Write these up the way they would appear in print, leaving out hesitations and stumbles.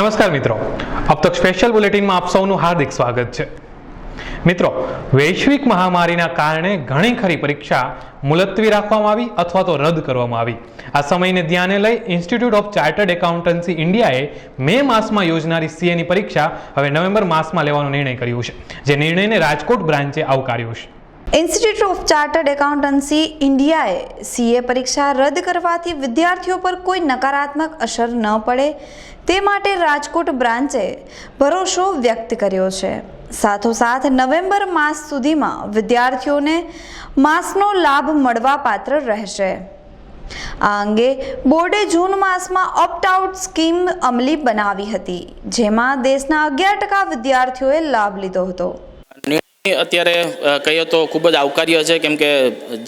નમસ્કાર મિત્રો, अब तक સ્પેશિયલ બુલેટિનમાં આપ સૌનું હાર્દિક સ્વાગત છે। મિત્રો, વૈશ્વિક મહામારીના કારણે ઘણી ખરી પરીક્ષા મુલતવી રાખવામાં આવી અથવા તો રદ કરવામાં આવી। આ સમયને ધ્યાને લઈ ઇન્સ્ટિટ્યૂટ ઓફ ચાર્ટર્ડ એકાઉન્ટન્સી ઇન્ડિયાએ મે માસમાં યોજનારી સીએની પરીક્ષા હવે નવેમ્બર માસમાં લેવાનો નિર્ણય કર્યો છે, જે નિર્ણયને રાજકોટ બ્રાન્ચે આવકાર્યો છે। ઇન્સ્ટિટ્યૂટ ઓફ ચાર્ટર્ડ એકાઉન્ટન્સી ઇન્ડિયાએ સીએ પરીક્ષા રદ કરવાથી વિદ્યાર્થીઓ પર કોઈ નકારાત્મક અસર ન પડે તે માટે રાજકોટ બ્રાન્ચે ભરોસો વ્યક્ત કર્યો છે। સાથોસાથ નવેમ્બર માસ સુધીમાં વિદ્યાર્થીઓને માસનો લાભ મળવા પાત્ર રહેશે। આ અંગે બોર્ડે જૂન માસમાં ઓપ્ટ આઉટ સ્કીમ અમલી બનાવી હતી, જેમાં દેશના 11% વિદ્યાર્થીઓએ લાભ લીધો હતો। અત્યારે કહીએ તો ખૂબ જ આવકાર્ય છે, કેમ કે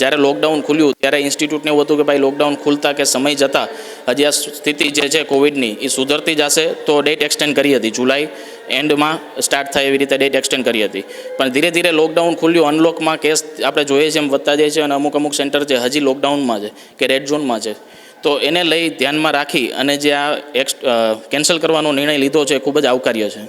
જ્યારે લોકડાઉન ખુલ્યું ત્યારે ઇન્સ્ટિટ્યૂટને એવું હતું કે ભાઈ લોકડાઉન ખુલતા કે સમય જતાં હજી આ સ્થિતિ જે છે કોવિડની એ સુધરતી જશે, તો ડેટ એક્સટેન્ડ કરી હતી, જુલાઈ એન્ડમાં સ્ટાર્ટ થાય એવી રીતે ડેટ એક્સટેન્ડ કરી હતી। પણ ધીરે ધીરે લોકડાઉન ખુલ્યું, અનલોકમાં કેસ આપણે જોઈએ છે એમ વધતા જાય છે અને અમુક સેન્ટર છે હજી લોકડાઉનમાં છે કે રેડ ઝોનમાં છે, તો એને લઈ ધ્યાનમાં રાખી અને જે આ કેન્સલ કરવાનો નિર્ણય લીધો છે ખૂબ જ આવકાર્ય છે।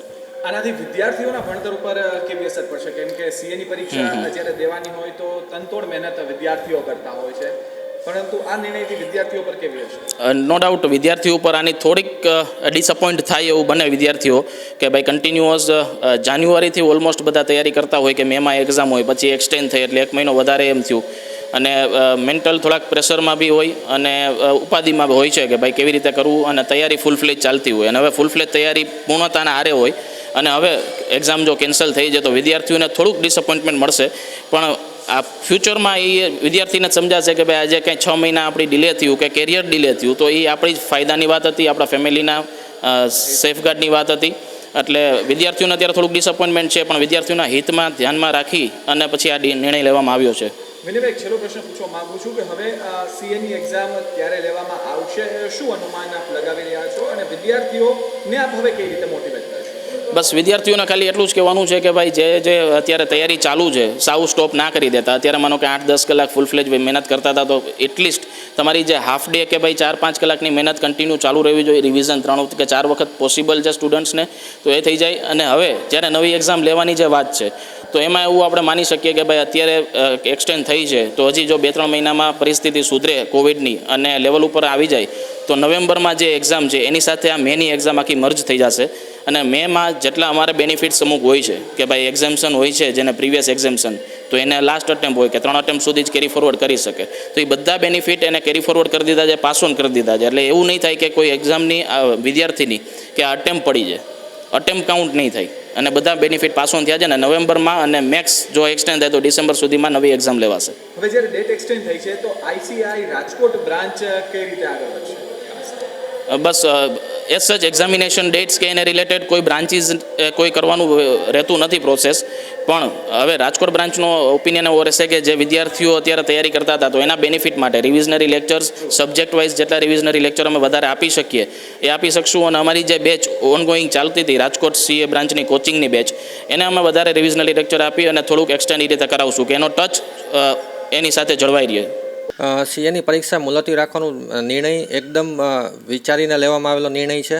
આનાથી વિદ્યાર્થીઓના ભણતર ઉપર કેવી અસર પડશે? કેમ કે સીએની પરીક્ષા જ્યારે દેવાની હોય તો તનતોડ મહેનત વિદ્યાર્થીઓ કરતા હોય છે, પરંતુ આ નિર્ણયથી વિદ્યાર્થીઓ પર કેવી અસર? નો ડાઉટ વિદ્યાર્થીઓ ઉપર આની થોડીક ડિસઅપોઇન્ટ થાય એવું બને વિદ્યાર્થીઓ કે ભાઈ કન્ટિન્યુઅસ જાન્યુઆરીથી ઓલમોસ્ટ બધા તૈયારી કરતા હોય કે મેમાં એક્ઝામ હોય, પછી એક્સટેન્ડ થઈ એટલે 1 મહિનો વધારે એમ થયું અને મેન્ટલ થોડાક પ્રેશરમાં બી હોય અને ઉપાધિમાં હોય છે કે ભાઈ કેવી રીતે કરવું, અને તૈયારી ફૂલ ફ્લેજ ચાલતી હોય અને હવે ફૂલ ફ્લેજ તૈયારી પૂર્ણતાના આરે હોય અને હવે એક્ઝામ જો કેન્સલ થઈ જાય તો વિદ્યાર્થીઓને થોડુંક ડિસઅપોઇન્ટમેન્ટ મળશે। પણ આ ફ્યુચરમાં એ વિદ્યાર્થીને સમજાશે કે ભાઈ આજે કંઈ 6 મહિના આપણી ડિલે થયું કે કેરિયર ડિલે થયું તો એ આપણી જ ફાયદાની વાત હતી, આપણા ફેમિલીના સેફગાર્ડની વાત હતી। એટલે વિદ્યાર્થીઓને અત્યારે થોડુંક ડિસઅપોઇન્ટમેન્ટ છે, પણ વિદ્યાર્થીઓના હિતમાં ધ્યાનમાં રાખી અને પછી આ નિર્ણય લેવામાં આવ્યો છે। વિનયભાઈ, એક છેલ્લો પ્રશ્ન પૂછવા માંગુ છું કે હવે સીએની એક્ઝામ ક્યારે લેવામાં આવશે, શું અનુમાન આપ લગાવી રહ્યા છો અને વિદ્યાર્થીઓને આપ હવે કઈ રીતે મોટિવેટ કરશો? બસ વિદ્યાર્થીઓને ખાલી એટલું જ કહેવાનું છે કે ભાઈ જે અત્યારે તૈયારી ચાલુ છે સાવ સ્ટોપ ના કરી દેતા। અત્યારે માનો કે 8-10 કલાક ફૂલ ફ્લેજ મહેનત કરતા હતા, તો એટલીસ્ટ તમારી જે હાફ ડે કે ભાઈ 4-5 કલાકની મહેનત કન્ટિન્યુ ચાલુ રહેવી જોઈએ। રિવિઝન 3 કે 4 વખત પોસિબલ છે સ્ટુડન્ટ્સને, તો એ થઈ જાય। અને હવે જ્યારે નવી એક્ઝામ લેવાની જે વાત છે તો એમાં એવું આપણે માની શકીએ કે ભાઈ અત્યારે એક્સટેન્ડ થઈ છે, તો હજી જો 2-3 મહિનામાં પરિસ્થિતિ સુધરે કોવિડની અને લેવલ ઉપર આવી જાય તો નવેમ્બરમાં જે એક્ઝામ છે એની સાથે આ મેની એક્ઝામ આખી મર્જ થઈ જશે। અને મેમાં જેટલા અમારે બેનિફિટ્સ અમુક હોય છે કે ભાઈ એક્ઝામ્શન હોય છે, જેને પ્રીવિયસ એક્ઝામ્શન, તો એને લાસ્ટ અટેમ્પ હોય કે 3 અટેમ્પ સુધી જ કેરી ફોરવર્ડ કરી શકે, તો એ બધા બેનિફિટ એને કેરી ફોરવર્ડ કરી દીધા છે, પાસ ઓન કરી દીધા છે। એટલે એવું નહીં થાય કે કોઈ એક્ઝામની વિદ્યાર્થીની કે અટેમ્પ પડી જાય, અટેમ્પ કાઉન્ટ નહીં થાય અને બધા બેનિફિટ પાસ ઓન થયા છે। અને નવેમ્બરમાં અને મેક્સ જો એક્સટેન્ડ થાય તો ડિસેમ્બર સુધીમાં નવી એક્ઝામ લેવાશે। હવે જ્યારે ડેટ એક્સટેન્ડ થઈ છે તો આઈસીઆઈ રાજકોટ બ્રાન્ચ કઈ રીતે આગળ વધશે? બસ એઝ સચ એક્ઝામિનેશન ડેટ્સ કે એને રિલેટેડ કોઈ બ્રાન્ચીસ કોઈ કરવાનું રહેતું નથી પ્રોસેસ, પણ હવે રાજકોટ બ્રાન્ચનો ઓપિનિયન એવો રહેશે કે જે વિદ્યાર્થીઓ અત્યારે તૈયારી કરતા હતા તો એના બેનિફિટ માટે રિવિઝનરી લેક્ચર્સ સબ્જેક્ટ વાઇઝ જેટલા રિવિઝનરી લેક્ચર અમે વધારે આપી શકીએ એ આપી શકશું। અને અમારી જે બેચ ઓનગોઈંગ ચાલતી હતી રાજકોટ સીએ બ્રાન્ચની કોચિંગની બેચ, એને અમે વધારે રિવિઝનરી લેક્ચર આપી અને થોડુંક એક્સટેન્ડ એ રીતે કરાવશું કે એનો ટચ એની સાથે જળવાઈ રહે। સીએની પરીક્ષા મુલતવી રાખવાનો નિર્ણય એકદમ વિચારીને લેવામાં આવેલો નિર્ણય છે।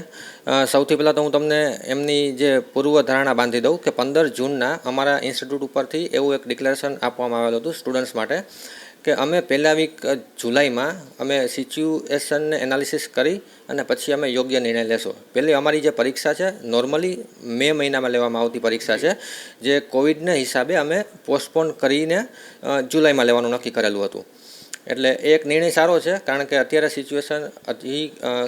સૌથી પહેલાં તો હું તમને એમની જે પૂર્વ ધારણા બાંધી દઉં કે 15 જૂનના અમારા ઇન્સ્ટિટ્યૂટ ઉપરથી એવું એક ડિક્લેરેશન આપવામાં આવેલું હતું સ્ટુડન્ટ્સ માટે કે અમે પહેલા વીક જુલાઈમાં અમે સિચ્યુએશનને એનાલિસિસ કરી અને પછી અમે યોગ્ય નિર્ણય લેશું। પહેલી અમારી જે પરીક્ષા છે નોર્મલી મે મહિનામાં લેવામાં આવતી પરીક્ષા છે, જે કોવિડના હિસાબે અમે પોસ્ટપોન કરીને જુલાઈમાં લેવાનું નક્કી કરેલું હતું। એટલે એક નિર્ણય સારો છે, કારણ કે અત્યારે સિચ્યુએશન હજી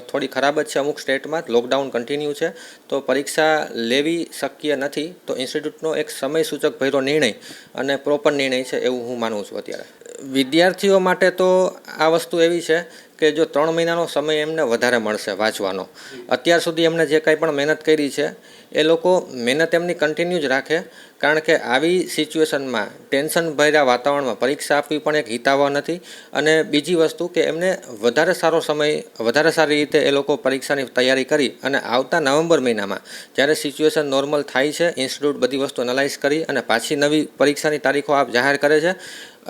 થોડી ખરાબ જ છે, અમુક સ્ટેટમાં લોકડાઉન કન્ટિન્યુ છે, તો પરીક્ષા લેવી શક્ય નથી। તો ઇન્સ્ટિટ્યૂટનો એક સમય સૂચક ભર્યો નિર્ણય અને પ્રોપર નિર્ણય છે એવું હું માનું છું। અત્યારે વિદ્યાર્થીઓ માટે તો આ વસ્તુ એવી છે કે જો 3 મહિનાનો સમય એમને વધારે મળશે વાંચવાનો, અત્યાર સુધી એમને જે કાંઈ પણ મહેનત કરી છે એ લોકો મહેનત એમની કન્ટિન્યુ જ રાખે, કારણ કે આવી સિચ્યુએશનમાં ટેન્શન ભર્યા વાતાવરણમાં પરીક્ષા આપવી પણ એક હિતાવહ નથી. અને બીજી વસ્તુ કે એમને વધારે સારો સમય, વધારે સારી રીતે એ લોકો પરીક્ષાની તૈયારી કરી અને આવતા નવેમ્બર મહિનામાં જ્યારે સિચ્યુએશન નોર્મલ થાય છે, ઇન્સ્ટિટ્યૂટ બધી વસ્તુ એનાલાઇઝ કરી અને પાછી નવી પરીક્ષાની તારીખો આપ જાહેર કરે છે,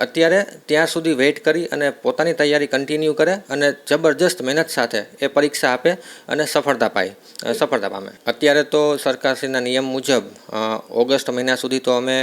અત્યારે ત્યાં સુધી વેઇટ કરી અને પોતાની તૈયારી કન્ટિન્યુ કરે અને જબરજસ્ત મહેનત સાથે એ પરીક્ષા આપે અને સફળતા પામે. અત્યારે તો સરકારશ્રીના નિયમ મુજબ ઓગસ્ટ મહિના સુધી તો અમે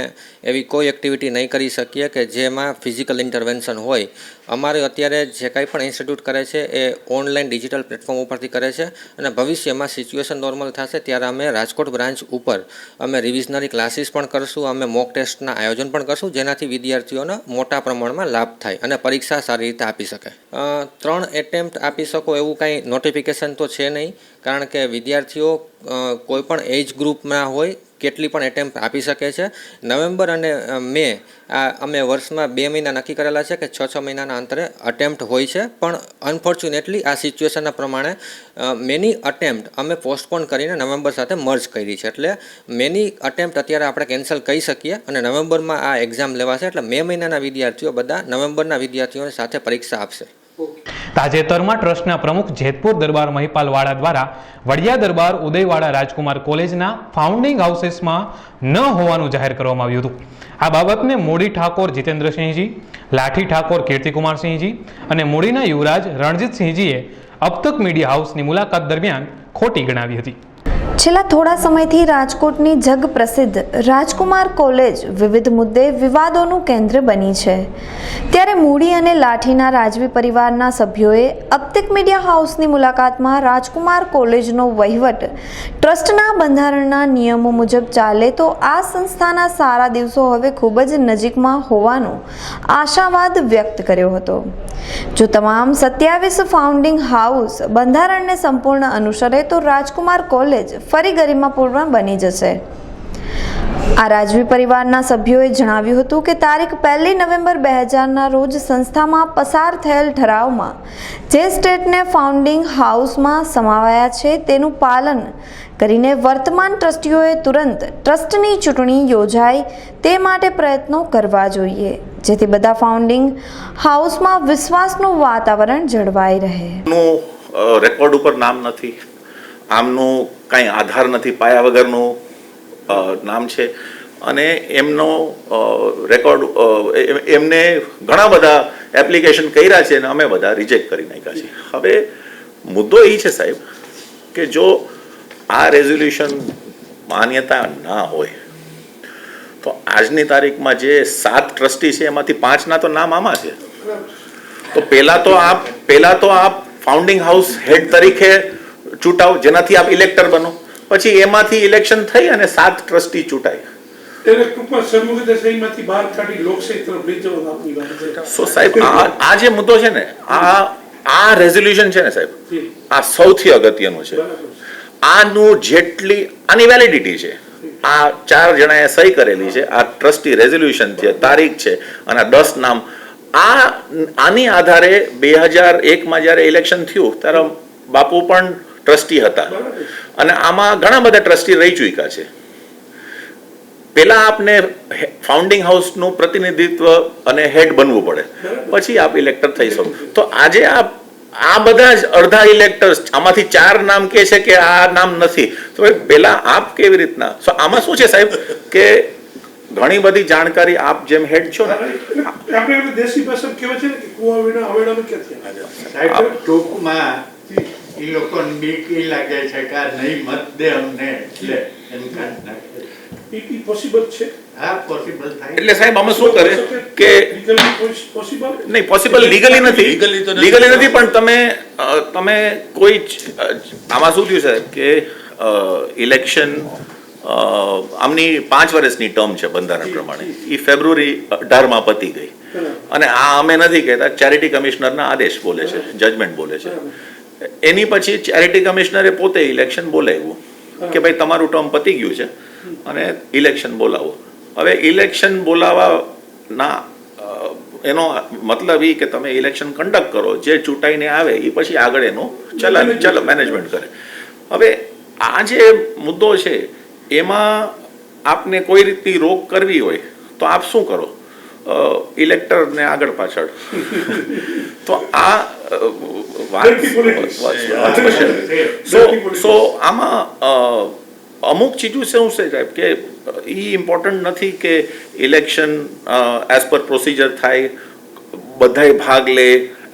એવી કોઈ એક્ટિવિટી નહીં કરી શકીએ કે જેમાં ફિઝિકલ ઇન્ટરવેન્શન હોય. અમારે અત્યારે જે કાંઈ પણ ઇન્સ્ટિટ્યૂટ કરે છે એ ઓનલાઈન ડિજિટલ પ્લેટફોર્મ ઉપરથી કરે છે અને ભવિષ્યમાં સિચ્યુએશન નોર્મલ થશે ત્યારે અમે રાજકોટ બ્રાન્ચ ઉપર અમે રિવિઝનરી ક્લાસીસ પણ કરશું, અમે મોક ટેસ્ટના આયોજન પણ કરશું, જેનાથી વિદ્યાર્થીઓને મોટા પ્રમાણમાં લાભ થાય અને પરીક્ષા સારી રીતે આપી શકે. 3 એટેમ્પ્ટ આપી શકો એવું કાંઈ નોટિફિકેશન તો છે નહીં, કારણ કે વિદ્યાર્થીઓ કોઈ પણ એજ ગ્રુપમાં હોય કેટલી પણ એટેમ્પ્ટ આપી શકે છે. નવેમ્બર અને મે અમે વર્ષમાં 2 મહિના નક્કી કરેલા છે કે 6 મહિનાના અંતરે અટેમ્પ્ટ હોય છે, પણ અનફોર્ચ્યુનેટલી આ સિચ્યુએશનના પ્રમાણે મેની અટેમ્પ્ટ અમે પોસ્ટપોન કરીને નવેમ્બર સાથે મર્જ કરી છે. એટલે મેની અટેમ્પ્ટ અત્યારે આપણે કેન્સલ કહી શકીએ અને નવેમ્બરમાં આ એક્ઝામ લેવાશે. એટલે મે મહિનાના વિદ્યાર્થીઓ બધા નવેમ્બરના વિદ્યાર્થીઓની સાથે પરીક્ષા આપશે. તાજેતરમાં ટ્રસ્ટના પ્રમુખ જેતપુર દરબાર મહિપાલ વાળા દ્વારા વડિયા દરબાર ઉદયવાડા રાજકુમાર કોલેજના ફાઉન્ડિંગ હાઉસીસમાં ન હોવાનું જાહેર કરવામાં આવ્યું હતું. આ બાબતને મોડી ઠાકોર જીતેન્દ્રસિંહજી, લાઠી ઠાકોર કીર્તિકુમારસિંહજી અને મોડીના યુવરાજ રણજીતસિંહજીએ અબતક મીડિયા હાઉસની મુલાકાત દરમિયાન ખોટી ગણાવી હતી. છેલ્લા થોડા સમયથી રાજકોટની જગ પ્રસિદ્ધ રાજકુમાર કોલેજ વિવિધ મુદ્દે વિવાદોનું કેન્દ્ર બની છે. ત્યારે મૂડી અને લાઠીના રાજવી પરિવારના સભ્યોએ અબતક મીડિયા હાઉસની મુલાકાતમાં રાજકુમાર કોલેજનો વહીવટ ટ્રસ્ટના બંધારણના નિયમો મુજબ ચાલે તો આ સંસ્થાના સારા દિવસો હવે ખૂબ જ નજીકમાં હોવાનો આશાવાદ વ્યક્ત કર્યો હતો. જો તમામ 27 ફાઉન્ડિંગ હાઉસ બંધારણને સંપૂર્ણ અનુસરે તો રાજકુમાર કોલેજ ફરી ગરિમાપૂર્ણ બની જશે. આ રાજવી પરિવારના સભ્યોએ જણાવ્યું હતું કે તારીખ 1 નવેમ્બર 2000ના રોજ સંસ્થામાં પસાર થયેલ ઠરાવમાં જે સ્ટેટને ફાઉન્ડિંગ હાઉસમાં સમાવાયા છે તેનું પાલન કરીને વર્તમાન ટ્રસ્ટીઓએ તુરંત ટ્રસ્ટની ચૂંટણી યોજાય તે માટે પ્રયત્નો કરવા જોઈએ, જેથી બધા ફાઉન્ડિંગ હાઉસમાં વિશ્વાસનું વાતાવરણ જળવાઈ રહે. રેકોર્ડ ઉપર નામ નથી, આમનું કાંઈ આધાર નથી, પાયા વગરનું નામ છે અને એમનો રેકોર્ડ એમને ઘણા બધા એપ્લિકેશન કર્યા છે અને અમે બધા રિજેક્ટ કરી નાખ્યા છે. હવે મુદ્દો એ છે સાહેબ કે જો આ રેઝોલ્યુશન માન્યતા ના હોય તો આજની તારીખમાં જે 7 ટ્રસ્ટી છે એમાંથી 5ના તો નામ આમાં છે. તો પહેલા તો આપ ફાઉન્ડિંગ હાઉસ હેડ તરીકે ચૂંટાવ, જેનાથી આપ ઇલેક્ટર બનો, પછી એમાંથી ઇલેક્શન થઈ અને 7 ટ્રસ્ટી ચૂંટાય. સો સાહેબ આ જે મુદ્દો છે ને, આ રેઝોલ્યુશન છે ને સાહેબ, આ સૌથી અગત્યનું છે. આની વેલિડિટી છે, આ 4 જણાએ સહી કરેલી છે, આ ટ્રસ્ટી રેઝોલ્યુશન છે, તારીખ છે અને 10 નામ. આની આધારે 2001માં જ્યારે ઇલેક્શન થયું ત્યારે બાપુ પણ ટ્રસ્ટી હતા અને આમાં ઘણા બધા ટ્રસ્ટી રહી ચૂક્યા છે. પહેલા આપને ફાઉન્ડિંગ હાઉસનું પ્રતિનિધિત્વ અને હેડ બનવું પડે, પછી આપ ઇલેક્ટર થઈ શકો. તો આજે આ બધા જ અડધા ઇલેક્ટર્સ, આમાંથી 4 નામ કે છે કે આ નામ નથી, તો પહેલા આપ કેવી રીતના? આમાં શું છે સાહેબ કે ઘણી બધી જાણકારી આપ જેમ હેડ છો ને, આપણે દેશી ભાષામાં કહેવાય છે ને કે કુવા વિના હવેડાનું ક્યાંથી? ટૂંકમાં એ લોકોને બીક એ લાગે છે કે આ નહીં મત દે અમને એટલે એમ કાઢ નાખે. એ પોસિબલ છે? હા, પોસિબલ થાય. એટલે સાહેબ અમે શું કરે કે પોસિબલ નહીં, પોસિબલ લીગલી નથી, પણ તમે કોઈ આમાં શું થયું સાહેબ કે ઇલેક્શન આમની 5 વર્ષની ટર્મ છે બંધારણ પ્રમાણે, એ ફેબ્રુઆરી 18માં પતી ગઈ અને આ અમે નથી કહેતા, ચેરિટી કમિશનરના આદેશ બોલે છે, જજમેન્ટ બોલે છે. એની પછી ચેરિટી કમિશનરે પોતે ઇલેક્શન બોલાવ્યું કે ભાઈ તમારું ટર્મ પતી ગયું છે અને ઇલેક્શન બોલાવો. હવે ઇલેક્શન બોલાવવાના એનો મતલબ એ કે તમે ઇલેક્શન કન્ડક્ટ કરો, જે ચૂંટાઈને આવે એ પછી આગળ એનું ચલો મેનેજમેન્ટ કરે. હવે આ જે મુદ્દો છે એમાં આપને કોઈ રીતની રોક કરવી હોય તો આપ શું કરો? ઇલેક્ટરને આગળ પાછળ. તો આ સો આમાં અમુક ચીજો શું છે સાહેબ કે એ ઇમ્પોર્ટન્ટ નથી કે ઇલેક્શન એઝ પર પ્રોસિજર થાય, બધાય ભાગ લે,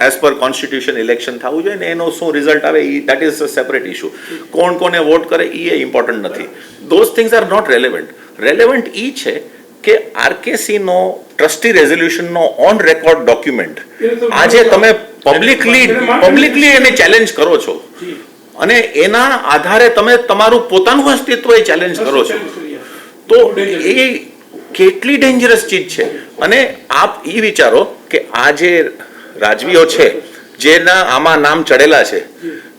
એઝ પર કોન્સ્ટિટ્યુશન ઇલેક્શન થવું જોઈએ ને એનો શું રિઝલ્ટ આવે એ that is a separate issue. કોણ કોને વોટ કરે એ ઇમ્પોર્ટન્ટ નથી. Those things are not relevant. Relevant એ છે કે આરકેસીનો ટ્રસ્ટી રેઝોલ્યુશનનો ઓન રેકોર્ડ ડોક્યુમેન્ટ આજે તમે પબ્લિકલી એને ચેલેન્જ કરો છો અને એના આધારે તમે તમારું પોતાનું અસ્તિત્વ એ ચેલેન્જ કરો છો, તો એ કેટલી ડેન્જરસ ચીજ છે. અને આપ એ વિચારો કે આ જે રાજવીઓ છે જેના આમાં નામ ચડેલા છે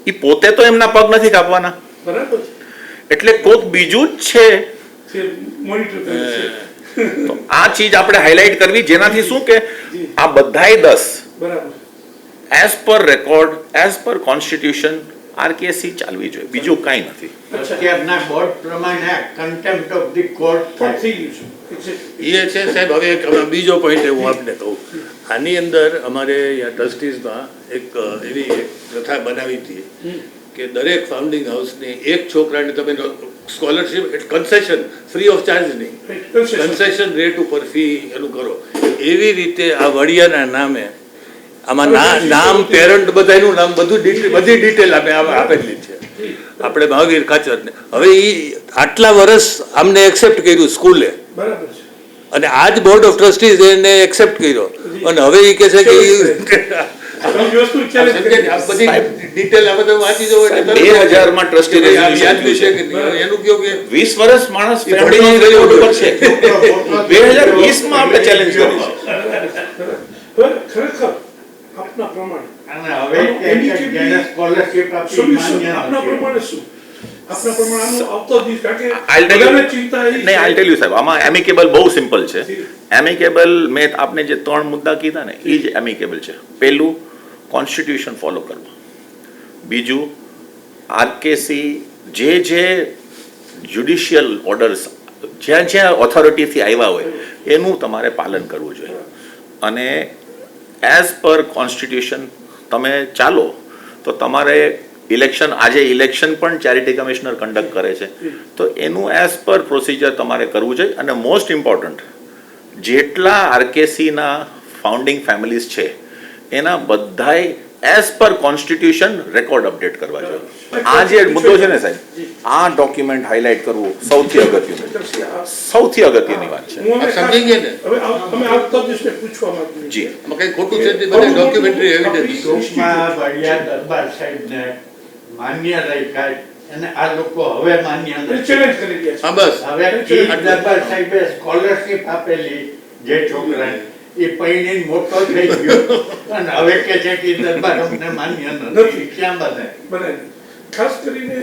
એ પોતે તો એમના પગ નથી કાપવાના, બરાબર એટલે કોઈક બીજું જ છે. છે મોનિટર કરે છે. તો આ ચીજ આપણે હાઇલાઇટ કરવી જેનાથી શું કે આ બધાય 10 બરાબર as per record, as per constitution RKC ચાલવી જોઈએ, બીજું કાંઈ નથી. અત્યારના બોર્ડ પ્રમાણે કન્ટેમ્પ્ટ ઓફ ધી કોર્ટ પણ થઈ ગયું છે exactly. એ છે સાહેબ. હવે એક બીજો પોઈન્ટ હું આપને કહું, આની અંદર અમારે અહીંયા ટ્રસ્ટીઝમાં એક એવી એક પ્રથા બનાવી હતી કે દરેક ફાઉન્ડિંગ હાઉસની એક છોકરાને તમે scholarship concession free of charge નહીં, કન્સેશન રેટ ઉપર ફી એનું કરો. એવી રીતે આ વડિયાના નામે આમાં નામ, પેરેન્ટ બધાનું નામ, બધી ડિટેલ આપેલી છે આપણે મહાવીર ખાચરને. હવે એ આટલા વર્ષ આમને એક્સેપ્ટ કર્યું સ્કૂલે, બરાબર છે. અને આજ બોર્ડ ઓફ ટ્રસ્ટીઝ એને એક્સેપ્ટ કર્યો અને હવે એ કહે છે કે બધી વસ્તુ challenge કરી. આ બધી ડિટેલ આ બધા વાંચી જવો એટલે 2000 માં ટ્રસ્ટી યાદ બી છે કે નહીં. એનું કયો કે 20 વર્ષ માણસ ફેમિલી રેકોર્ડ ઉપર છે. 2020 માં આપણે ચેલેન્જ કરી છે. હવે ખરેખર આપના પ્રમાણે અને હવે કે જેને સ્કોલરશિપ આપી સોલ્યુશન માન્ય આપના નથી. પ્રમાણે શું? આપના પ્રમાણે આનું આવતો દિવસ કારણ કે I'll tell you- બધાને ચિંતા એ નહીં, આઈ ટેલ યુ સાહેબ, આમાં એમિકેબલ બહુ સિમ્પલ છે. એમિકેબલ મેં આપને જે 3 મુદ્દા કીધા ને એ જ એમિકેબલ છે. પહેલું, કોન્સ્ટિટ્યુશન ફોલો કરવું. બીજું, આરકેસી જે જ્યુડિશિયલ ઓર્ડર્સ જ્યાં ઓથોરિટીથી આવ્યા હોય એનું તમારે પાલન કરવું જોઈએ. અને એઝ પર કોન્સ્ટિટ્યુશન તમે ચાલો તો તમારે ઇલેક્શન, આજે ઇલેક્શન પણ ચેરિટી કમિશનર કન્ડક્ટ કરે છે, તો એનું એઝ પર પ્રોસિજર તમારે કરવું જોઈએ. અને મોસ્ટ ઇમ્પોર્ટન્ટ, જેટલા આરકેસીના ફાઉન્ડિંગ ફેમિલીઝ છે એના બધાય as per constitution record update કરવા જોઈએ. આ જે મુદ્દો છે ને સાહેબ, આ ડોક્યુમેન્ટ હાઇલાઇટ કરવું સૌથી અગત્યની વાત છે. હું હવે સમજી ગયા ને? હવે અમે આવતા દિવસને પૂછવા માંગીએ જી આમાં કંઈ ખોટું છે તે બધા ડોક્યુમેન્ટરી એવિડન્સ. ટૂંકમાં વડિયા દરબાર સાહેબને માન્ય રાખ્યા અને આ લોકો હવે માન્ય નથી. ચેલેન્જ કરી રહ્યા હા બસ હવે ઈ દરબાર સાહેબે સ્કોલરશિપ આપેલી જે છોકરાને એ પૈણી મોટો થઈ ગયો અને હવે કે છે કે ઈ દરબાર અમને માન્ય નથી. ક્યાં બને? છે બને ખાસ કરીને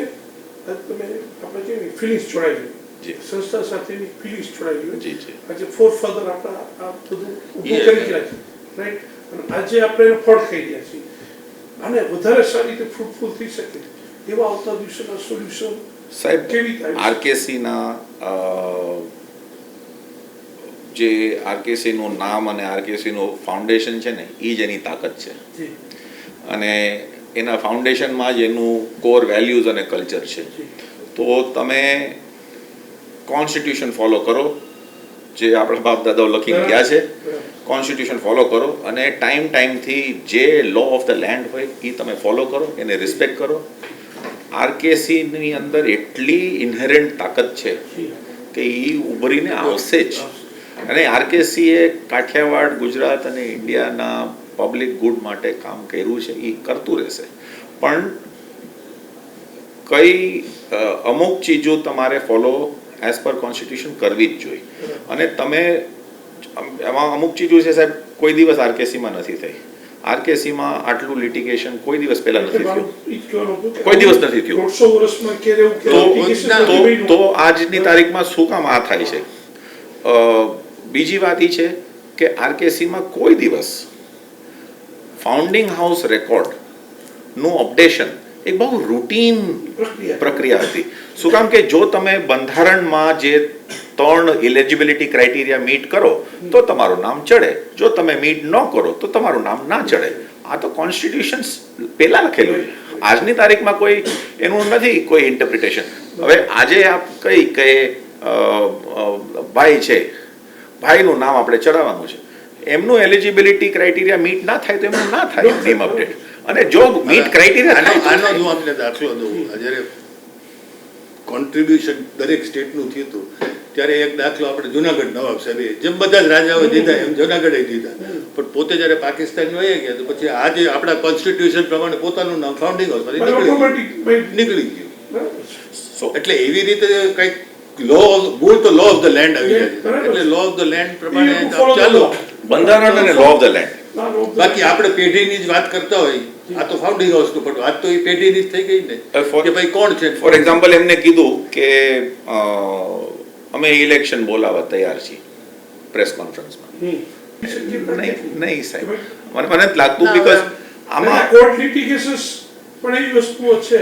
આજ તમે આપણે જે ફિલિંગ્સ જોડાયેલી જી. સંસ્થા સાથેની ફિલિંગ્સ જોડાયેલી જી, જી. આજે ફોર ફાધર આપણા આ બધું ઊભું Yeah. કરી ગયા છે રાઈટ, અને આજે આપણે એને ફળ ખાઈ રહ્યા છીએ. આને વધારે સારી રીતે ફ્રૂટફુલ થઈ શકે એવા આવતા દિવસોના સોલ્યુશન સાહેબ, કેવી થાય? આરકેસીના જે આરકેસીનું નામ અને આરકેસીનું ફાઉન્ડેશન છે ને એ જ એની તાકાત છે. જી અને એના ફાઉન્ડેશનમાં જ એનું કોર વેલ્યુઝ અને કલ્ચર છે. તો તમે કોન્સ્ટિટ્યુશન ફોલો કરો, જે આપણા બાપ દાદાઓ લખીને ગયા છે, કોન્સ્ટિટ્યુશન ફોલો કરો અને ટાઈમથી જે લો ઓફ ધ લેન્ડ હોય એ તમે ફોલો કરો, એને રિસ્પેક્ટ કરો. આરકેસીની અંદર એટલી ઇન્હેરન્ટ તાકાત છે કે એ ઉભરીને આવશે જ. અને આરકેસીએ કાઠિયાવાડ, ગુજરાત અને ઇન્ડિયાના પબ્લિક ગુડ માટે કામ કર્યું છે, એ કરતું રહેશે. પણ કઈ અમુક ચીજો તમારે ફોલો એઝ પર કોન્સ્ટિટ્યુશન કરવી જ જોઈએ. અને તમે એમાં અમુક ચીજો છે સાહેબ, કોઈ દિવસ આરકેસીમાં નથી થઈ. આરકેસીમાં આટલું લિટિગેશન કોઈ દિવસ પહેલા નથી થયું, કોઈ દિવસ નથી થયું. 150 વર્ષમાં ક્યારે એવું ક્યારે તો આજની તારીખમાં શું કામ આ થાય છે? બીજી વાત એ છે કે આરકેસીમાં કોઈ દિવસ ફાઉન્ડિંગ હાઉસ રેકોર્ડનું અપડેશન એક બહુ રૂટીન પ્રક્રિયા હતી. શું કામ કે જો તમે બંધારણમાં જે 3 એલિજિબિલિટી ક્રાઇટેરિયા મીટ કરો તો તમારું નામ ચડે, જો તમે મીટ ન કરો તો તમારું નામ ના ચડે. આ તો કોન્સ્ટિટ્યુશન પહેલા લખેલું છે. આજની તારીખમાં કોઈ એનું નથી કોઈ ઇન્ટરપ્રિટેશન. હવે આજે આપ કઈ કે ભાઈ છે, ભાઈનું નામ આપણે ચડાવવાનું છે, એમનું એલિજિબિલિટી ક્રાઇટેરિયા મીટ ના થાય તો એમનું ના થાય નેમ અપડેટ. અને જો મીટ ક્રાઇટેરિયા આનો હું આપને દાખલો દઉં. જ્યારે કોન્ટ્રીબ્યુશન દરેક સ્ટેટનું થયું હતું ત્યારે એક દાખલો આપણે જુનાગઢ નવાબ સાહેબે જેમ બધા જ રાજાઓએ દીધા એમ જુનાગઢે દીધા, પણ પોતે જ્યારે પાકિસ્તાન વહી ગયા તો પછી આજે આપણા કોન્સ્ટિટ્યુશન પ્રમાણે પોતાનું નામ ફાઉન્ડિંગ હાઉસમાંથી નીકળી ગયું. એટલે એવી રીતે કંઈક લો મૂળ તો લો ઓફ ધ લેન્ડ આવી જાય છે. એટલે લો ઓફ ધ લેન્ડ પ્રમાણે ચાલો બંધારણ અને લો ઓફ ધ લેન્ડ. બાકી આપણે પેઢીની જ વાત કરતા હોય, આ તો ફાઉન્ડિંગ હાઉસનું, પણ વાત તો એ પેઢીની જ થઈ ગઈ ને કે ભાઈ કોણ છે. ફોર એક્ઝામ્પલ એમને કીધું કે અમે ઇલેક્શન બોલાવવા તૈયાર છીએ પ્રેસ કોન્ફરન્સમાં. નહીં સાહેબ, મને નથી લાગતું, બીકોઝ આમાં કોર્ટ લિટિગેશન્સ પણ એવી વસ્તુઓ છે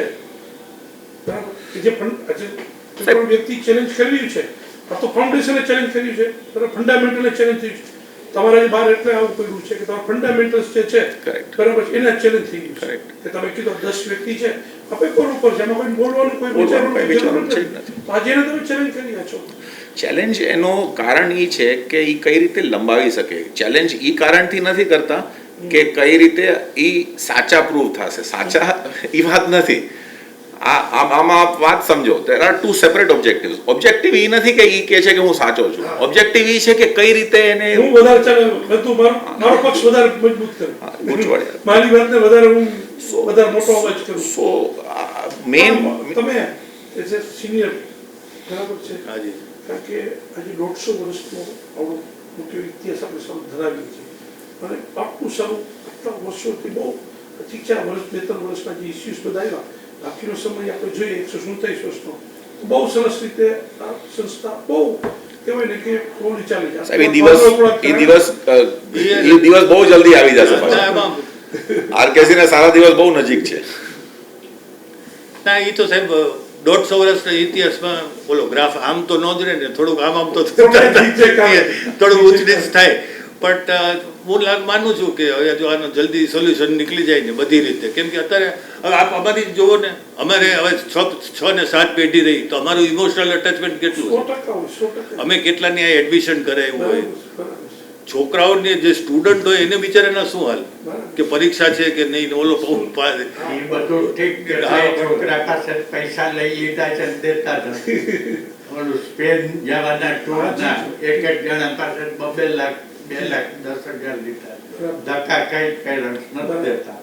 બરાબર કે જે પણ વ્યક્તિ ચેલેન્જ કર્યું છે. આ તો ફાઉન્ડેશને ચેલેન્જ કર્યું છે, ફંડામેન્ટલે ચેલેન્જ થયું છે. તમારા બહાર એટલે આવું કર્યું છે કે તમારા ફંડામેન્ટલ્સ જે છે બરાબર એના ચેલેન્જ થઈ ગયું છે કે તમે કીધું 10 વ્યક્તિ છે આ પેપર ઉપર છે, એમાં કોઈ બોલવાનું કોઈ વિચારવાનું છે નથી. આજે એને તમે ચેલેન્જ કરી રહ્યા છો. ચેલેન્જ એનું કારણ એ છે કે એ કઈ રીતે લંબાવી શકે. ચેલેન્જ એ કારણથી નથી કરતા કે કઈ રીતે એ સાચા પ્રૂવ થશે. સાચા એ વાત નથી. આમાં આપ વાત સમજો. there are two separate objectives. Objective એ નથી કે એ કહે છે કે હું સાચો છું. ઓબ્જેક્ટિવ એ છે કે કઈ રીતે એને હું વધારે ચાલે બધું મારો પક્ષ વધારે મજબૂત કરું, મારી વાતને વધારે હું વધારે મોટો અવાજ કરું. સો મેઇન તમે એઝ એ સિનિયર બરાબર છે, કારણ કે આજે 150 વર્ષનો આવડો મોટો ઇતિહાસ આપણે સૌ ધરાવીએ છીએ અને આપણું સૌ આટલા વર્ષોથી બહુ 4 વર્ષ 2-3 વર્ષના જે ઇસ્યુઝ બધા આવ્યા, બાકીનો સમય આપણે જોઈએ 147 વર્ષનો, બહુ સરસ રીતે આ સંસ્થા બહુ કહેવાય ને કે ફ્લોલી ચાલી જાય. સાહેબ એ દિવસ બહુ જલ્દી આવી જશે. આરકેસી ના સારા દિવસ બહુ નજીક છે. ના એ તો સાહેબ 150 વર્ષના ઇતિહાસમાં બોલો ગ્રાફ આમ તો ન જ રહે ને, થોડુંક આમ તો થોડું ઊંચ નીચ થાય. પણ હું માનું છું કે હવે જો આનો જલ્દી સોલ્યુશન નીકળી જાય ને બધી રીતે, કેમ કે અત્યારે હવે આપ અમારી જુઓ ને, અમારે હવે 6 ને 7 પેઢી રહી તો અમારું ઇમોશનલ અટેચમેન્ટ કેટલું છે. અમે કેટલાની આ એડમિશન કરાવ્યું હોય, છોકરાઓને જે સ્ટુડન્ટ હોય એને બિચારાના શું હાલ કે પરીક્ષા છે કે નહીં, ઓલો બધું ઠીક છે. છોકરા પાસે પૈસા લઈ લીધા છે દેતા નથી. ઓલું સ્પેન જવાના ટૂરના એક જણા પાસે 2 લાખ 2 લાખ 10,000 લીધા. ધક્કા કઈ પેરેન્ટ્સ નથી દેતા.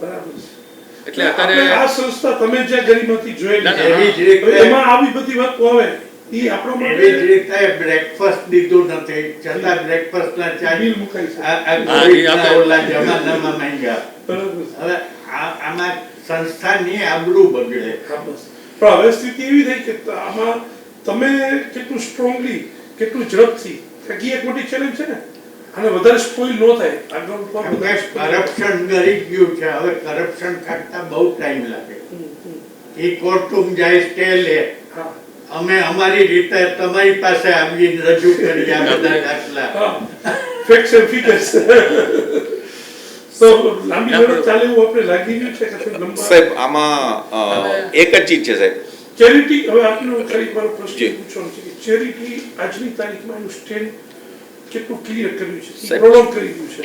એટલે અત્યારે આ સંસ્થા તમે જે ગરીબમાંથી જોયેલી એમાં આવી બધી વાતો આવે. એવી જ રીતે બ્રેકફાસ્ટ દીધું નથી છતાં બ્રેકફાસ્ટ ના ચાર્જ જમાનામાં માંગ્યા. હવે આમાં સંસ્થાની આબરૂ બગડે. પણ હવે સ્થિતિ એવી થઈ કે આમાં તમે કેટલું સ્ટ્રોંગલી કેટલું ઝડપથી એક મોટી ચેલેન્જ છે ને, અને વધારે સ્પોઇલ ન થાય. કરપ્શન ગરી ગયું છે. હવે કરપ્શન કાઢતા બહુ ટાઈમ લાગે. એ કોર્ટુમ જાય સ્ટે લે, અમે અમારી રીતે તમારી પાસે આવીને રજૂ કરી આ બધા દાખલા. Facts and figures. તો લાંબી લડત ચાલે એવું આપણે લાગી રહ્યું છે કે સાહેબ આમાં એક જ ચીજ છે સાહેબ, ચેરિટી. હવે આપનો ખાલી મારો પ્રશ્ન પૂછવાનો છે કે ચેરિટી આજની તારીખમાં એનું સ્ટેન્ડ કેટલું ક્લિયર કર્યું છે, પ્રોલોગ કરી દીધું છે.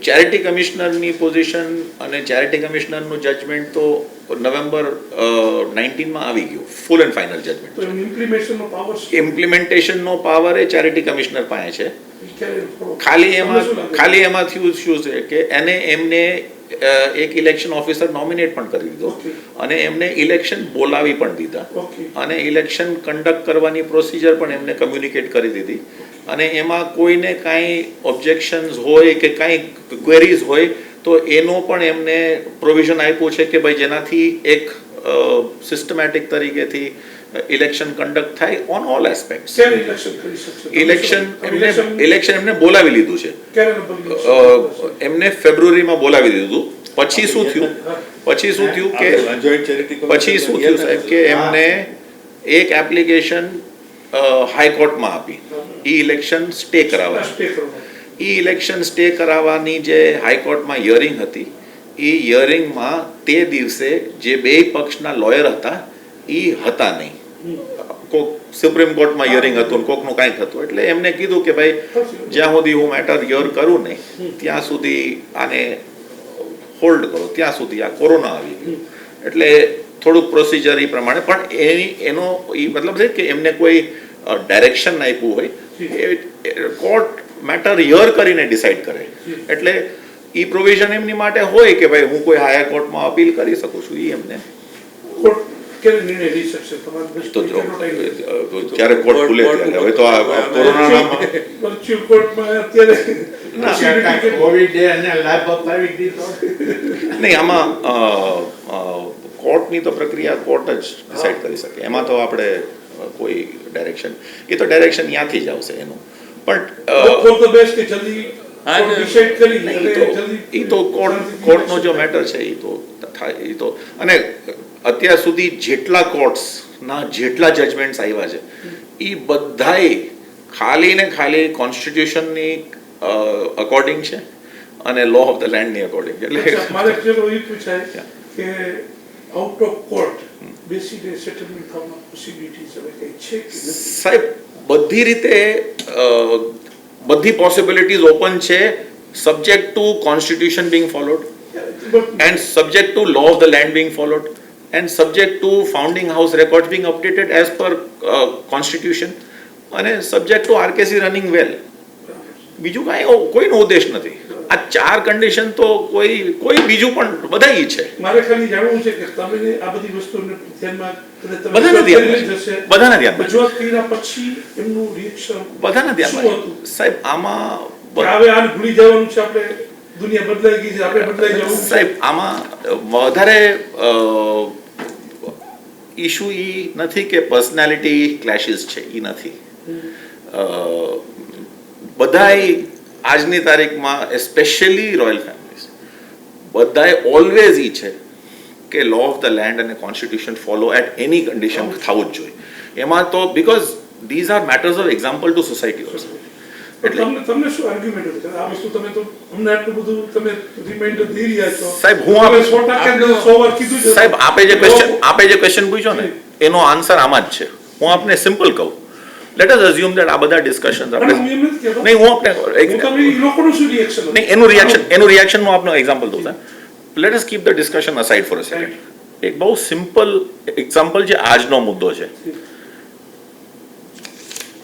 ચેરિટી કમિશનરની પોઝિશન અને ચેરિટી કમિશનરનું જજમેન્ટ તો નવેમ્બર 19માં આવી ગયું, ફૂલ એન્ડ ફાઇનલ જજમેન્ટ. ઇમ્પ્લિમેન્ટેશનનો પાવર એ ચેરિટી કમિશનર પાસે છે. ખાલી એમાં થયું શું છે કે એમને એક ઇલેક્શન ઓફિસર નોમિનેટ પણ કરી દીધો અને એમને ઇલેક્શન બોલાવી પણ દીધા અને ઇલેક્શન કન્ડક્ટ કરવાની પ્રોસિજર પણ એમને કમ્યુનિકેટ કરી દીધી. અને એમાં કોઈને કાંઈ ઓબ્જેક્શન્સ હોય કે કાંઈ ક્વેરીઝ હોય તો એનો પણ એમને પ્રોવિઝન આપ્યું છે કે ભાઈ જેનાથી એક સિસ્ટમેટિક તરીકેથી ઇલેક્શન કન્ડક્ટ થાય ઓન ઓલ એસ્પેક્ટ્સ. ઇલેક્શન એમને બોલાવી લીધું છે, એમને ફેબ્રુઆરીમાં બોલાવી દીધું. પછી શું થયું સાહેબ કે એમને એક એપ્લિકેશન હાઈકોર્ટમાં આપી ઈ ઇલેક્શન સ્ટે કરાવવા. સ્ટે કરવા ઈ ઇલેક્શન સ્ટે કરાવવાની જે હાઈકોર્ટમાં હિયરિંગ હતી એ હિયરિંગમાં તે દિવસે જે બે પક્ષના લોયર હતા એ હતા નહીં. કોક સુપ્રીમ કોર્ટમાં હિયરિંગ હતું ને કોકનું કાંઈક હતું એટલે એમને કીધું કે ભાઈ જ્યાં સુધી હું મેટર હિયર કરું નહીં ત્યાં સુધી આને હોલ્ડ કરો, ત્યાં સુધી આ કોરોના આવી ગયું એટલે થોડુંક પ્રોસિજર એ પ્રમાણે પણ એનો એ મતલબ છે કે એમને કોઈ ડાયરેક્શન આપ્યું હોય એ કોર્ટ મેટર હિયર કરીને ડિસાઈડ કરે એટલે એ પ્રોવિઝન એમની માટે હોય કે ભાઈ હું કોઈ હાયર કોર્ટમાં અપીલ કરી શકું છું. એ એમને કોર્ટ કેવી નિર્ણય લઈ શકશે તમારા તો દ્રષ્ટિએ કેટલો ટાઈમ જ્યારે કોર્ટ ખુલે ત્યારે હવે તો આ કોરોનાના વર્ચ્યુઅલ કોર્ટમાં અત્યારે કોવિડ અને લાભ અપાવી દીધો. નહીં આમાં કોર્ટની તો પ્રક્રિયા કોર્ટ જ ડિસાઈડ કરી શકે, એમાં તો આપણે કોઈ ડાયરેક્શન એ તો ડાયરેક્શન ત્યાંથી જ આવશે એનું. પણ ફોર ધ બેસ્ટ કે જલ્દી ડિસાઈડ કરી એ તો કોર્ટનો જો મેટર છે એ તો થાય. એ તો અને અત્યાર સુધી જેટલા કોર્ટ્સના જેટલા જજમેન્ટ્સ આવ્યા છે એ બધાય ખાલી ને ખાલી કોન્સ્ટિટ્યુશનની અકોર્ડિંગ છે અને લો ઓફ ધ લેન્ડની અકોર્ડિંગ છે. એટલે મારે ચલો એ પૂછાય કે આઉટ ઓફ કોર્ટ બેસીને સેટલમેન્ટ થવાના પોસિબિલિટીઝ હવે કઈ છે કે નથી? સાહેબ બધી રીતે બધી પોસિબિલિટીઝ ઓપન છે, subject to constitution Bing followed and subject to law of the land being followed and subject to founding house records being updated as per constitution અને subject to RKC running well. બીજું કાંઈ કોઈનો ઉદ્દેશ નથી. આ ચાર condition તો કોઈ બીજું પણ બધાય છે. મારે ખાલી જાણવું છે કે તમે આ બધી વસ્તુને ધ્યાનમાં બધાને ધ્યાનમાં બધાને ધ્યાનમાં રજૂઆત કર્યા પછી એમનું રિએક્શન બધાને ધ્યાનમાં શું હતું? સાહેબ આમાં હવે આને ભૂલી જવાનું છે, આપણે દુનિયા બદલાઈ ગઈ છે, આપણે બદલાઈ જવું છે. સાહેબ આમાં વધારે ઇશ્યુ એ નથી કે પર્સનાલિટી ક્લેશિસ છે, એ નથી. બધાય આજની તારીખમાં એસ્પેશિયલી રોયલ ફેમિલીઝ બધાય ઓલવેઝ ઈ છે કે લો ઓફ ધ લેન્ડ અને constitution follow at any condition થવું જ જોઈએ. એમાં તો because these are matters of example to society also. તમને શું આર્ગ્યુમેન્ટ છે આ વસ્તુ? તમે તો અમને આટલું બધું તમે રિમાઇન્ડર દઈ રહ્યા છો સાહેબ. હું તમે 100% 100 વાર કીધું છે સાહેબ આપે જે ક્વેશ્ચન પૂછ્યો ને એનો આન્સર આમાં જ છે. હું આપને સિમ્પલ કહું, લેટ અસ અઝ્યુમ ધેટ આ બધા ડિસ્કશન્સ આપણે હું એમ નથી કહેતો. નહીં હું આપને હું તમે ઈ લોકોનું શું રિએક્શન નહીં એનું રિએક્શન હું આપનો એક્ઝામ્પલ દઉં છું. Let us keep the discussion aside for a second. એક બહુ સિમ્પલ એક્ઝામ્પલ જે આજનો મુદ્દો છે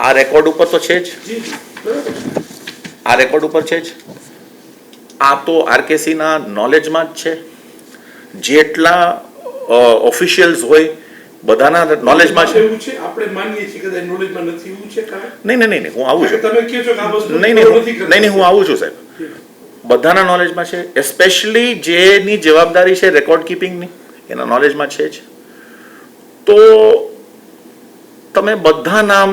આ રેકોર્ડ ઉપર તો છે જ, આ રેકોર્ડ ઉપર છે જ, આ તો આરકેસીના નોલેજમાં જ છે, જેટલા ઓફિશિયલ્સ હોય બધાના નોલેજમાં છે. એવું છે આપણે માનીએ છીએ કે નોલેજમાં નથી એવું છે કારણ નહીં હું આવું છું. તમે કહો છો કે આ વસ્તુ નહીં હું આવું છું સાહેબ. બધાના નોલેજમાં છે, એસ્પેશિયલી જેની જવાબદારી છે રેકોર્ડ કીપિંગની એના નોલેજમાં છે જ. તો તમે બધા નામ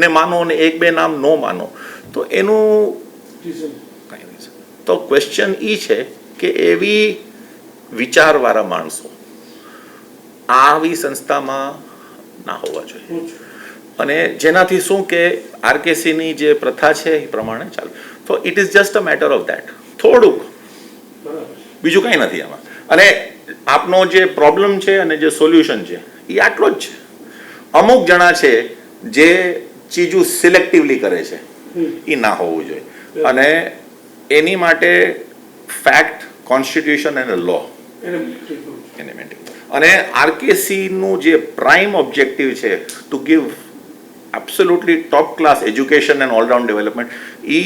ને માનો અને એક બે નામ નો માનો તો એનું કાંઈ નહીં. તો ક્વેશ્ચન એ છે કે એવી વિચારવાળા માણસો આવી સંસ્થામાં ના હોવા જોઈએ અને જેનાથી શું કે આરકેસીની જે પ્રથા છે એ પ્રમાણે ચાલે. તો it is just a matter of that. થોડુંક બીજું કંઈ નથી આમાં. અને આપનો જે પ્રોબ્લેમ છે અને જે સોલ્યુશન છે એ આટલો જ છે. અમુક જણા છે જે ચીજું સિલેક્ટિવલી કરે છે એ ના હોવું જોઈએ અને એની માટે ફેક્ટ, કોન્સ્ટિટ્યુશન અને લો એને મેન્ટેન. અને આરકેસીનું જે પ્રાઇમ ઓબ્જેક્ટિવ છે to give absolutely top class education and all round development, એ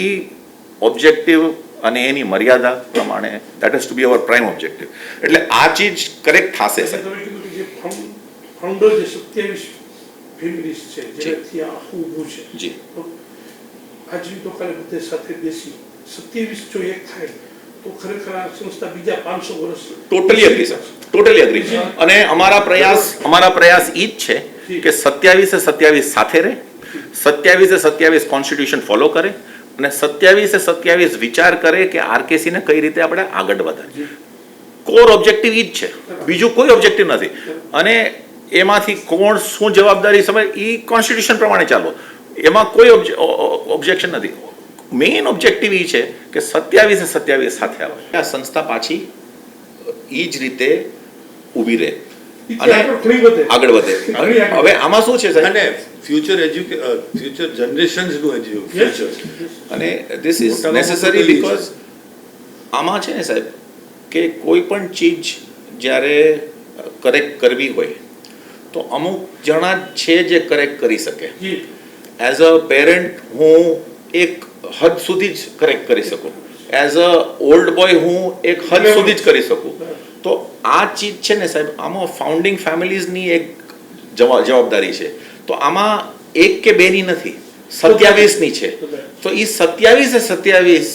ઓબ્જેક્ટિવ અને એની મર્યાદા પ્રમાણે that is to be our prime objective. એટલે આ ચીજ કરેક્ટ થશે સર. તમે કીધું કે જે ફાઉન્ડર જે 27 ફેમિલીઝ છે જેનાથી આ આખું ઊભું છે જી આજની તો કાલે બધે સાથે બેસી 27 જો એક થાય તો ખરેખર આ સંસ્થા બીજા 500 વર્ષ totally agree sir, totally agree. અને અમારા પ્રયાસ ઈ જ છે કે 27 સાથે રહે, 27 કોન્સ્ટિટ્યુશન ફોલો કરે અને 27 વિચાર કરે કે આરકેસીને કઈ રીતે આપણે આગળ વધારીએ. કોર ઓબ્જેક્ટિવ ઈ જ છે, બીજું કોઈ ઓબ્જેક્ટિવ નથી. અને એમાંથી કોણ શું જવાબદારી સમય એ કોન્સ્ટિટ્યુશન પ્રમાણે ચાલો, એમાં કોઈ ઓબ્જેક્શન નથી. મેઇન ઓબ્જેક્ટિવ એ છે કે 27 સાથે આવે, આ સંસ્થા પાછી એ જ રીતે ઊભી રહે અને આગળ વધે. હવે આમાં શું છે સાહેબ, અને ફ્યુચર જનરેશન્સનું એજ્યુકેશન, અને ધીસ ઇઝ નેસેસરી બીકોઝ આમાં છે ને સાહેબ કે કોઈ પણ ચીજ જ્યારે કરેક્ટ કરવી હોય તો અમુક જણા છે જે કરેક્ટ કરી શકે. એઝ અ પેરેન્ટ હું એક હદ સુધી જ કરેક્ટ કરી શકું, એઝ અ ઓલ્ડ બોય હું એક હદ સુધી જ કરી શકું. તો આ ચીજ છે ને સાહેબ, આમાં ફાઉન્ડિંગ ફેમિલીઝની એક જવાબદારી છે. તો આમાં એક કે બેની નથી, 27ની છે. તો એ 27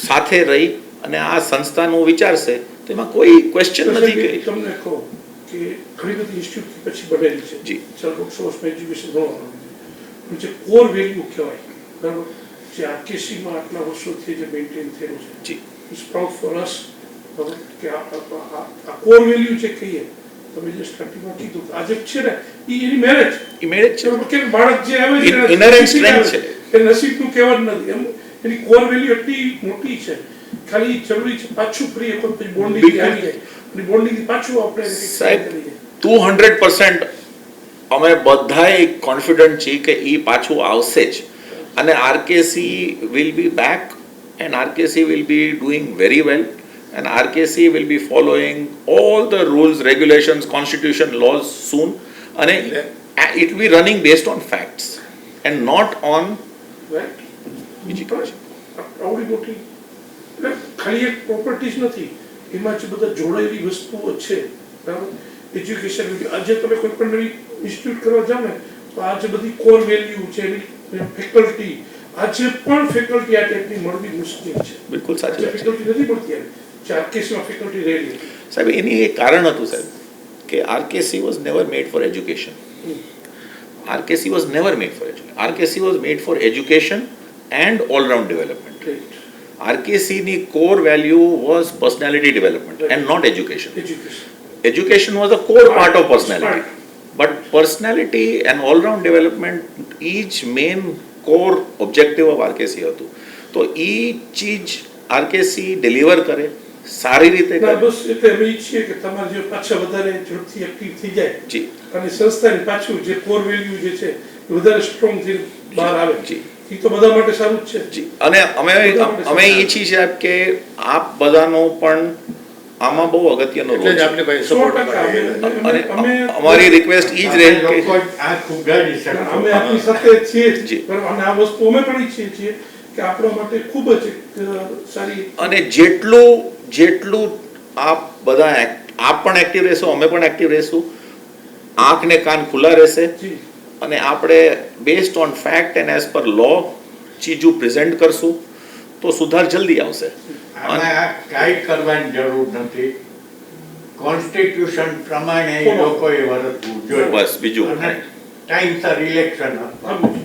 સાથે રહી અને આ સંસ્થાનું વિચારશે તો એમાં કોઈ ક્વેશ્ચન નથી. કે તમને કહું કે ઘણી બધી ઇન્સ્ટિટ્યૂટ પછી બનેલી છે જી. ચાલો સોર્સમાં એજ્યુકેશન ભણવાનું જે કોર વેલ્યુ કહેવાય, બરાબર, જે આરકેસીમાં આટલા વર્ષોથી જે મેન્ટેન થયેલું છે, જી, ઇટ્સ પ્રાઉડ ફોર અસ, બરાબર, કે આ કોર વેલ્યુ જે કહીએ, તમે જે સ્ટાર્ટિંગમાં કીધું આજે છે ને એની મેરેજ છે, કે બાળક જે આવે છે ઇનહેરન્ટ સ્ટ્રેન્થ છે, એ નસીબનું કહેવા જ નથી એમ. એની કોર વેલ્યુ એટલી મોટી છે, ખાલી જરૂરી છે પાછું ફ્રી એક વખત બોન્ડિંગ આવી જાય અને બોન્ડિંગ પાછું આપણે સાહેબ 200% અમે બધાએ કોન્ફિડન્ટ છીએ કે એ પાછું આવશે જ. અને RKC will be back and RKC will be doing very well and RKC will be following all the rules, regulations, constitution, laws soon, and it will be running based on facts and not on આવડી મોટી ખાલી એક properties નથી, એમાં જે બધા જોડાયેલી વસ્તુઓ છે, બરાબર. એજ્યુકેશન આજે તમે કોઈ પણ નવી ઇન્સ્ટિટ્યૂટ કરવા જાઓ ને તો આ જે બધી કોર વેલ્યુ છે એની ફેકલ્ટી, આજે પણ ફેકલ્ટી આ ટાઈપની મળવી મુશ્કેલ છે. બિલકુલ સાચી વાત છે. ફેકલ્ટી નથી મળતી આરકેસીમાં ફેકલ્ટી રહેલી સાહેબ. એની એક કારણ હતું સાહેબ કે RKC was never made for education. RKC was never made for education. RKC was made for education and all round development. આરકેસીની core value was personality development and not education. Education was a core part of personality, but personality and all-round development each main core objective of RKC હતું. તો એ ચીજ RKC deliver કરે, સારી રીતે કરે. બસ એટલે અમે ઈચ્છીએ કે તમારે જે પાછા વધારે ઝડપથી એક્ટિવ થઈ જાય જી, અને સંસ્થાની પાછું જે કોર વેલ્યુ જે છે એ વધારે સ્ટ્રોંગ થઈ બહાર આવે. જી, એ તો બધા માટે સારું જ છે. જી. અને અમે ઈચ્છીએ છીએ કે આપ બધાનો પણ આમાં બહુ અગત્યનો રોલ છે. અને અમારી રિક્વેસ્ટ ઈ જ રહે કે આ ફુગાડી શકે. અમે આપની સાથે છીએ જી. બરાબર, અને આ વસ્તુ અમે પણ ઈચ્છીએ છીએ કે આપણા માટે ખૂબ જ સારી. અને જેટલું આપ બધા આપ પણ એક્ટિવ રહેશો, અમે પણ એક્ટિવ રહેશું, આંખ ને કાન ખુલ્લા રહેશે અને આપણે based on fact and as per law ચીજો પ્રેઝન્ટ કરશું તો સુધાર જલ્દી આવશે. આમાં આ કાંઈ કરવાની જરૂર નથી, કોન્સ્ટિટ્યુશન પ્રમાણે એ લોકોએ વર્તવું જોઈએ. બસ બીજું અને ટાઈમસર ઇલેક્શન આપવું,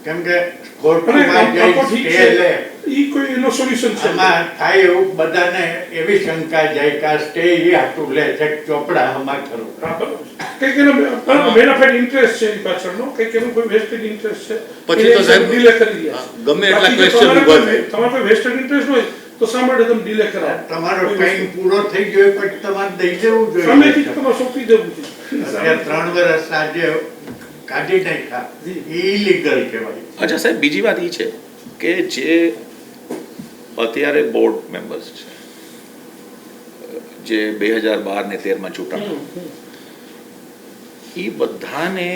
કેમ કે અને કોર્ટમાં જઈ સ્ટે લે ઈ કોઈ એનો સોલ્યુશન છે. આમાં થાય એવું બધાને એવી શંકા જાય કે આ સ્ટે એ હાટું લે છે ચોપડા હમા ખરું. કંઈક એનો બેનિફિટ ઇન્ટરેસ્ટ છે એની પાછળનો, કંઈક એનો કોઈ વેસ્ટેડ ઇન્ટરેસ્ટ છે. પછી તો સાહેબ ડિલે કરી દે. ગમે એટલા બાકી જો ક્વેશ્ચન તમારે ઉભા થાય. તમારે કોઈ વેસ્ટેડ ઇન્ટરેસ્ટ હોય તો શા માટે તમે ડિલે કરાવો? તમારો ટાઈમ પૂરો થઈ ગયો પછી તમારે દઈ દેવું સામેથી જોઈએ. તમારે સોંપી દેવું છે. અત્યારે 3 વર્ષ આજે કાઢી નાખ્યા, ઇલીગલ કહેવાય. અચ્છા સાહેબ, બીજી વાત એ છે કે જે અત્યારે બોર્ડ મેમ્બર્સ છે જે 2012 ને 13 ચૂંટાણા, એ બધાને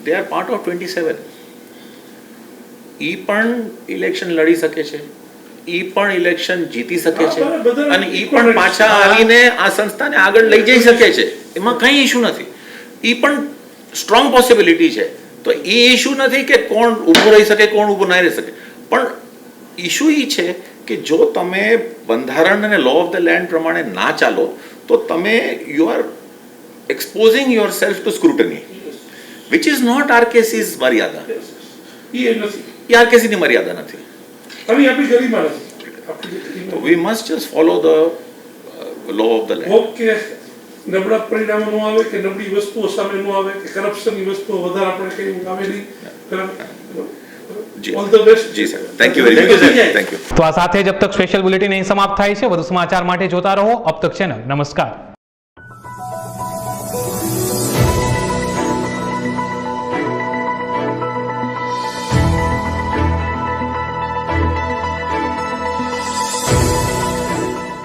દે આર પાર્ટ ઓફ 27. એ પણ ઇલેક્શન લડી શકે છે, એ પણ ઇલેક્શન જીતી શકે છે અને એ પણ પાછા આવીને આ સંસ્થાને આગળ લઈ જઈ શકે છે. એમાં કંઈ ઇશ્યુ નથી. એ પણ સ્ટ્રોંગ પોસિબિલિટી છે. તો એ ઇશ્યુ નથી કે કોણ ઊભું રહી શકે, કોણ ઊભું ના રહી શકે, પણ ઇશ્યુ એ છે કે જો તમે બંધારણ અને લો ઓફ ધ લેન્ડ પ્રમાણે ના ચાલો તો તમે you are exposing yourself to scrutiny, which is not RKC's મર્યાદા. ઈ નથી. એ RKCની મર્યાદા નથી. અને આપણી ગરિમા નથી. So we must just follow the law of the land. Okay, નબળા પરિણામો ન આવે કે નબળી વસ્તુઓ સામે ન આવે કે કરપ્શનની વસ્તુઓ વધારે આપણે કઈ આવે નહીં. જી ઓલ ધ બેસ્ટ. જી sir, thank you very much. Thank you. તો આ સાથે જ અબ તક સ્પેશિયલ બુલેટિન અહીં સમાપ્ત થાય છે. વધુ સમાચાર માટે જોતા રહો અબ તક ચેનલ. નમસ્કાર.